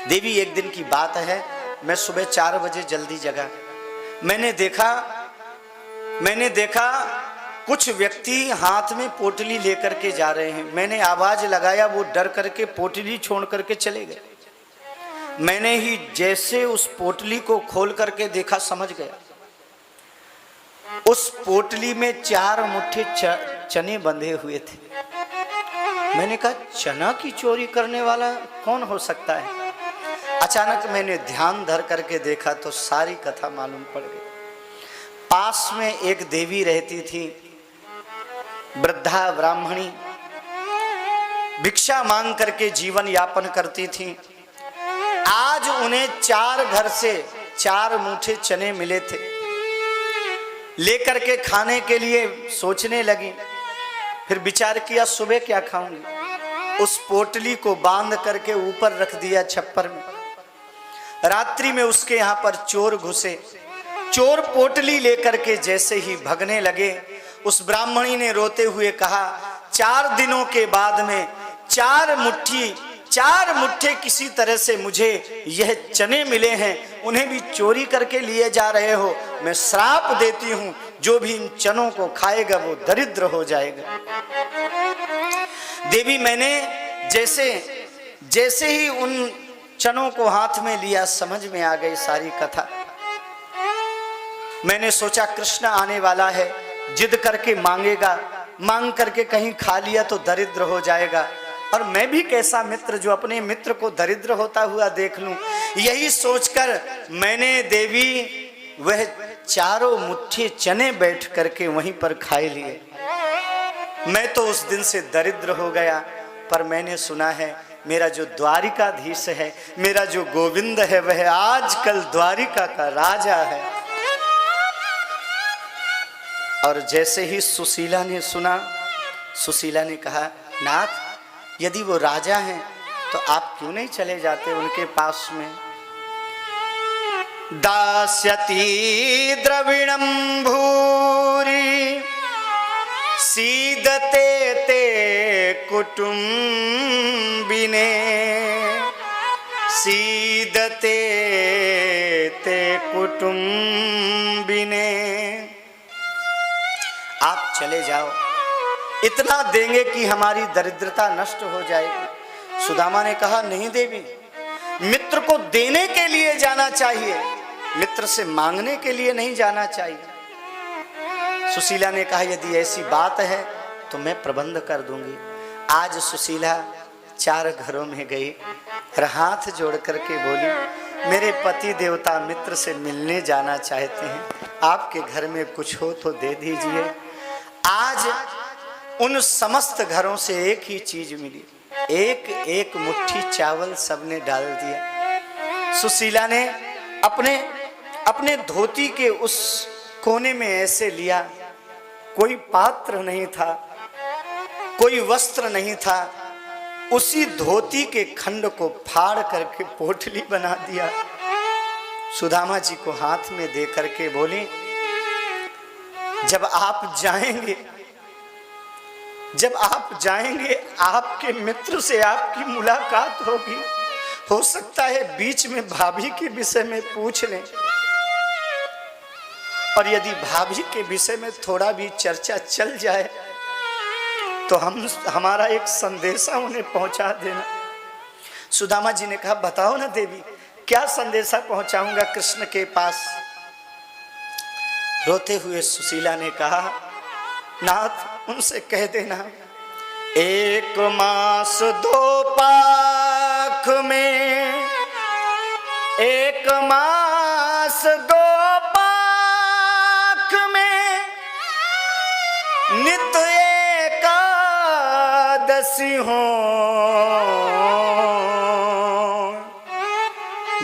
देवी एक दिन की बात है, मैं सुबह 4 बजे जल्दी जगा। मैंने देखा कुछ व्यक्ति हाथ में पोटली लेकर के जा रहे हैं। मैंने आवाज लगाया, वो डर करके पोटली छोड़ करके चले गए। मैंने ही जैसे उस पोटली को खोल करके देखा, समझ गया उस पोटली में 4 मुट्ठी चने बंधे हुए थे। मैंने कहा चना की चोरी करने वाला कौन हो सकता है। अचानक मैंने ध्यान धर करके देखा तो सारी कथा मालूम पड़ गई। पास में एक देवी रहती थी, वृद्धा ब्राह्मणी, भिक्षा मांग करके जीवन यापन करती थी। आज उन्हें 4 घर से 4 मुट्ठी चने मिले थे। लेकर के खाने के लिए सोचने लगी। फिर विचार किया सुबह क्या खाऊंगी। उस पोटली को बांध करके ऊपर रख दिया छप्पर में। रात्रि में उसके यहाँ पर चोर घुसे। चोर पोटली लेकर के जैसे ही भगने लगे, उस ब्राह्मणी ने रोते हुए कहा 4 दिनों के बाद में 4 मुट्ठे किसी तरह से मुझे यह चने मिले हैं, उन्हें भी चोरी करके लिए जा रहे हो। मैं श्राप देती हूं, जो भी इन चनों को खाएगा वो दरिद्र हो जाएगा। देवी, मैंने जैसे ही उन चनों को हाथ में लिया, समझ में आ गई सारी कथा। मैंने सोचा कृष्ण आने वाला है, जिद करके मांगेगा, मांग करके कहीं खा लिया तो दरिद्र हो जाएगा। और मैं भी कैसा मित्र जो अपने मित्र को दरिद्र होता हुआ देख लूं। यही सोचकर मैंने देवी वह 4 मुट्ठी चने बैठ करके वहीं पर खाए लिए। मैं तो उस दिन से दरिद्र हो गया। पर मैंने सुना है मेरा जो द्वारिकाधीश है, मेरा जो गोविंद है, वह आजकल द्वारिका का राजा है। और जैसे ही सुशीला ने सुना, सुशीला ने कहा नाथ, यदि वो राजा हैं तो आप क्यों नहीं चले जाते उनके पास में। दास्यति द्रविणं भूरि सीदते ते कुटुंबिने, सीदते ते कुटुंबिने। आप चले जाओ, इतना देंगे कि हमारी दरिद्रता नष्ट हो जाएगी। सुदामा ने कहा नहीं देवी, मित्र को देने के लिए जाना चाहिए, मित्र से मांगने के लिए नहीं जाना चाहिए। सुशीला ने कहा यदि ऐसी बात है तो मैं प्रबंध कर दूंगी। आज सुशीला 4 घरों में गई और हाथ जोड़ करके बोली मेरे पति देवता मित्र से मिलने जाना चाहते हैं, आपके घर में कुछ हो तो दे दीजिए। आज उन समस्त घरों से एक ही चीज मिली, एक मुट्ठी चावल सबने डाल दिया। सुशीला ने अपने धोती के उस कोने में ऐसे लिया, कोई पात्र नहीं था, कोई वस्त्र नहीं था, उसी धोती के खंड को फाड़ करके पोटली बना दिया। सुदामा जी को हाथ में दे करके बोली जब आप जाएंगे आपके मित्र से आपकी मुलाकात होगी। हो सकता है बीच में भाभी के विषय में पूछ लें, और यदि भाभी के विषय में थोड़ा भी चर्चा चल जाए तो हमारा एक संदेशा उन्हें पहुंचा देना। सुदामा जी ने कहा बताओ ना देवी, क्या संदेशा पहुंचाऊंगा कृष्ण के पास। रोते हुए सुशीला ने कहा नाथ, उनसे कह देना 1 मास 2 पाख में, 1 मास 2 पाख में नित एकादशी हो,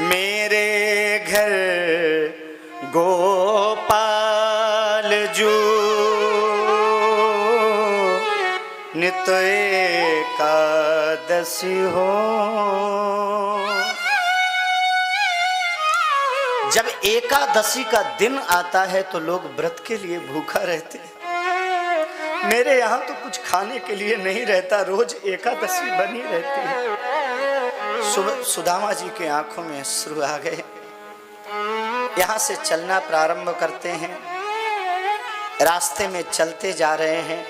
मेरे घर गोपाल जू नित एकादशी हो। जब एकादशी का दिन आता है तो लोग व्रत के लिए भूखा रहते हैं। मेरे यहाँ तो कुछ खाने के लिए नहीं रहता, रोज एकादशी बनी रहती है। सुदामा जी के आंखों में अश्रु आ गए। यहां से चलना प्रारंभ करते हैं। रास्ते में चलते जा रहे हैं,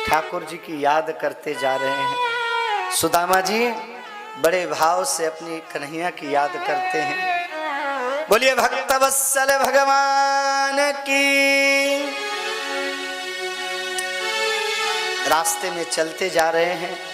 ठाकुर जी की याद करते जा रहे हैं। सुदामा जी बड़े भाव से अपनी कन्हैया की याद करते हैं। बोलिए भक्त वत्सल भगवान की। रास्ते में चलते जा रहे हैं।